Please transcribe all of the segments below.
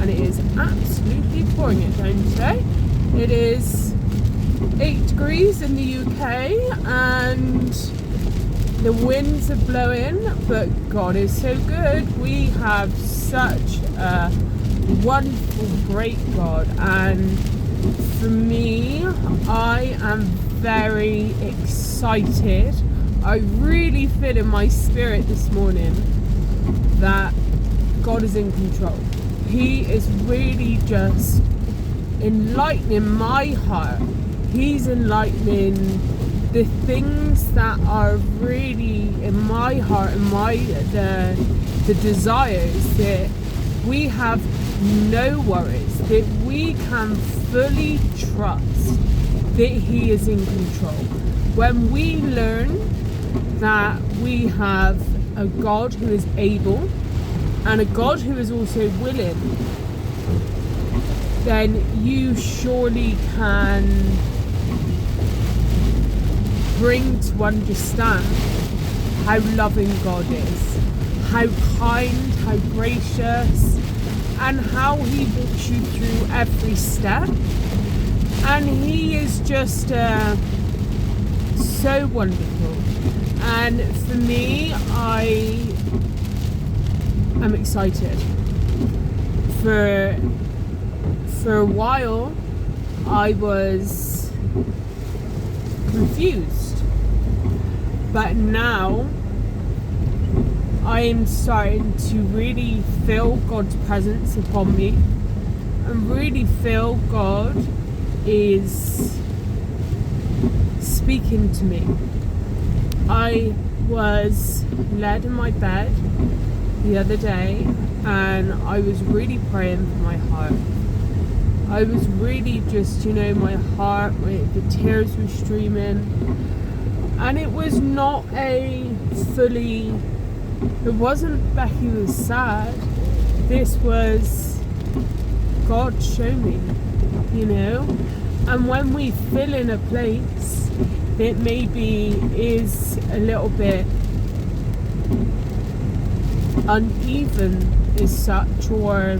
and it is absolutely pouring it down today. It is 8 degrees in the UK and the winds are blowing, but God is so good. We have such a wonderful, great God, and for me, I am very excited. I really feel in my spirit this morning that God is in control. He is really just enlightening my heart. He's enlightening the things that are really in my heart and the desires, that we have no worries, that we can fully trust that He is in control. When we learn that we have a God who is able and a God who is also willing, then you surely can bring to understand how loving God is, how kind, how gracious, and how He walks you through every step. And He is just so wonderful. And for me, I am excited. For a while, I was confused, but now I am starting to really feel God's presence upon me and really feel God is speaking to me. I was led in my bed the other day and I was really praying for my heart. I was really just, my heart, the tears were streaming, and it was not it wasn't Becky was sad. This was God show me, and when we fill in a place that maybe is a little bit uneven as such, or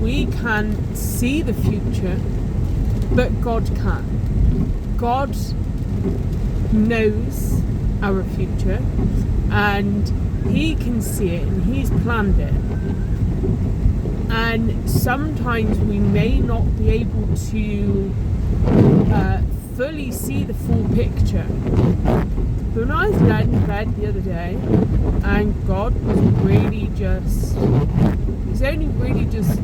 we can't see the future, but God can. God knows our future and He can see it and He's planned it. And sometimes we may not be able to fully see the full picture. But when I was laying in bed the other day and God was really just, He's only really just,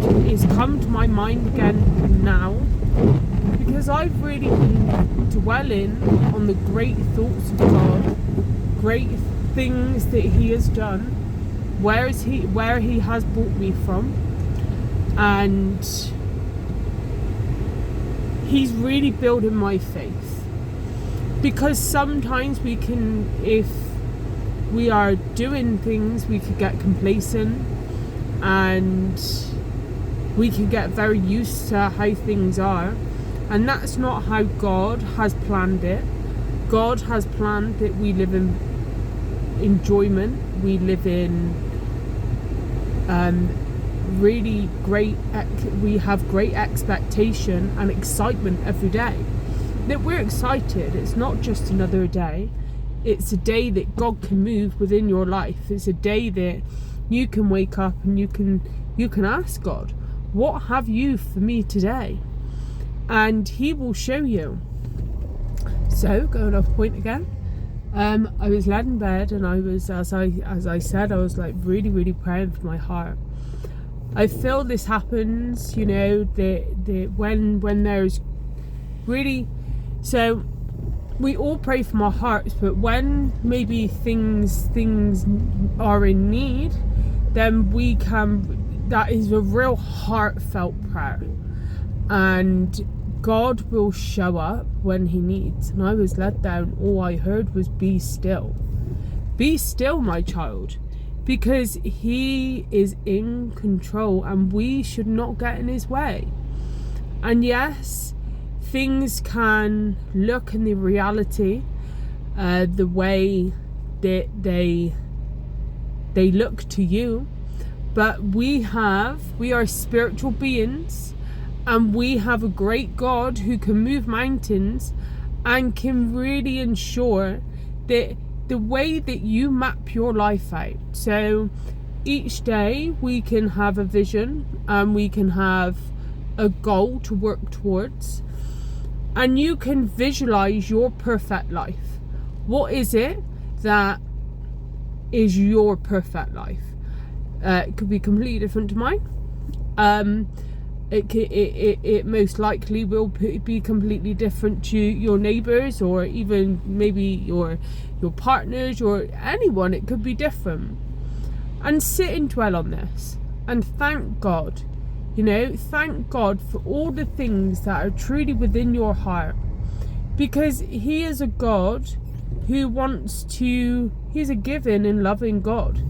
it's come to my mind again now, because I've really been dwelling on the great thoughts of God, great things that He has done, where He has brought me from, and He's really building my faith. Because sometimes we can, if we are doing things, we could get complacent and we can get very used to how things are, and that's not how God has planned it. God has planned that we live in enjoyment, we live in really great, we have great expectation and excitement every day, that we're excited. It's not just another day, it's a day that God can move within your life. It's a day that you can wake up and you can ask God, what have you for me today? And He will show you. So, going off point again, I was laid in bed and I was, as I said, I was like really, really praying for my heart. I feel this happens, that when there's really, so we all pray from our hearts, but when maybe things are in need, then that is a real heartfelt prayer, and God will show up when He needs. And I was let down, all I heard was be still, my child, because He is in control and we should not get in His way. And yes, things can look in the reality the way that they look to you, But we are spiritual beings, and we have a great God who can move mountains and can really ensure that the way that you map your life out. So each day we can have a vision and we can have a goal to work towards, and you can visualize your perfect life. What is it that is your perfect life? It could be completely different to mine. It most likely will be completely different to your neighbours, or even maybe your partners, or anyone. It could be different. And sit and dwell on this and thank God. Thank God for all the things that are truly within your heart, because He is a God who He's a giving and loving God.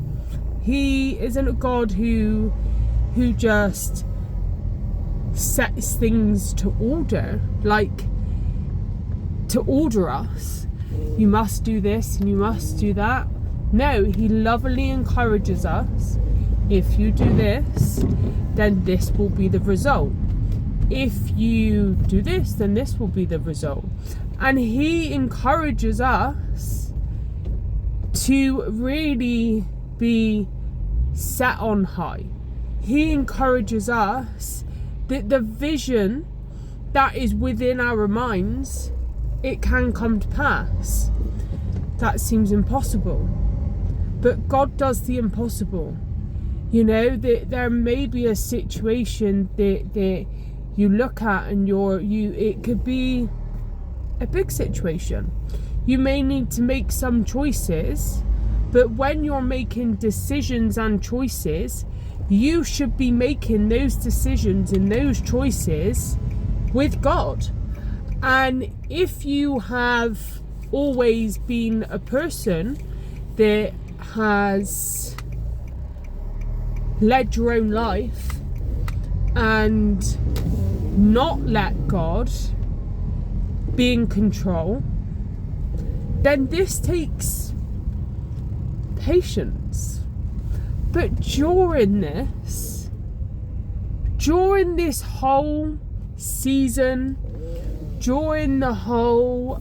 He isn't a God who just sets things to order, like to order us. You must do this and you must do that. No, He lovingly encourages us. If you do this, then this will be the result. If you do this, then this will be the result. And He encourages us to really be set on high. He encourages us that the vision that is within our minds, it can come to pass. That seems impossible, but God does the impossible. That there may be a situation that you look at and it could be a big situation. You may need to make some choices, but when you're making decisions and choices, you should be making those decisions and those choices with God. And if you have always been a person that has led your own life and not let God be in control, then this takes patience. But during this whole season, during the whole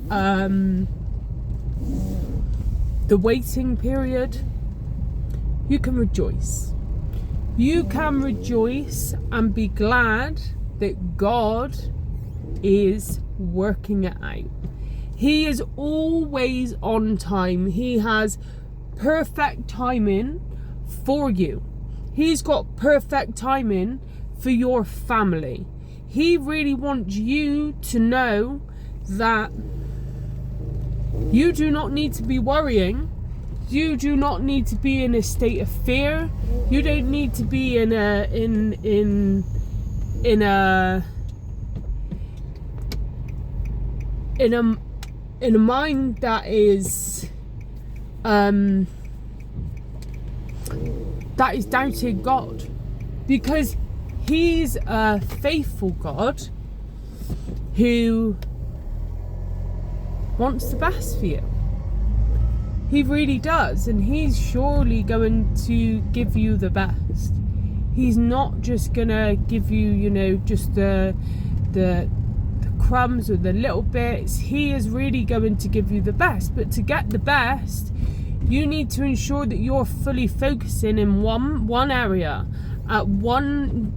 the waiting period, you can rejoice. You can rejoice and be glad that God is working it out. He is always on time. He has perfect timing for you. He's got perfect timing for your family. He really wants you to know that you do not need to be worrying. You do not need to be in a state of fear. You don't need to be in a mind that is doubting God, because He's a faithful God who wants the best for you. He really does, and He's surely going to give you the best. He's not just gonna give you, just the crumbs or the little bits. He is really going to give you the best. But to get the best, you need to ensure that you're fully focusing in one area at one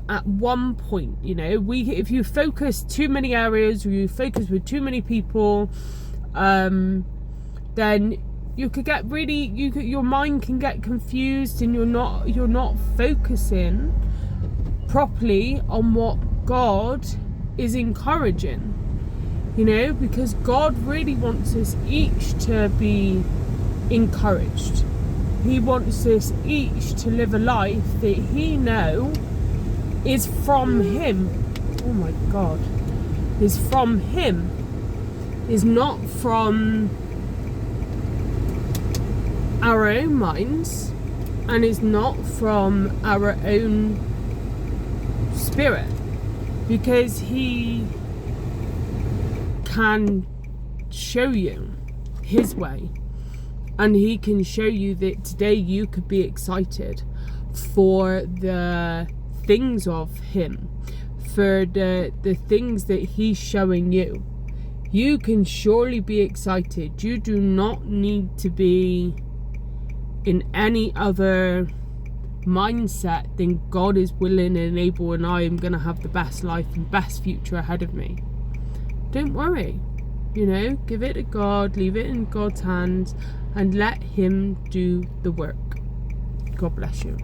at one point. If you focus too many areas, or you focus with too many people, then you could get your mind can get confused, and you're not focusing properly on what God is encouraging. Because God really wants us each to be encouraged. He wants us each to live a life that He knows is from Him. Oh my God. Is from Him. Is not from our own minds, and is not from our own spirit. Because He can show you His way. And he can show you that today you could be excited for the things of him, for the things that he's showing you. You can surely be excited. You do not need to be in any other mindset than God is willing and able, and I am going to have the best life and best future ahead of me. Don't worry. Give it to God, leave it in God's hands, and let him do the work. God bless you.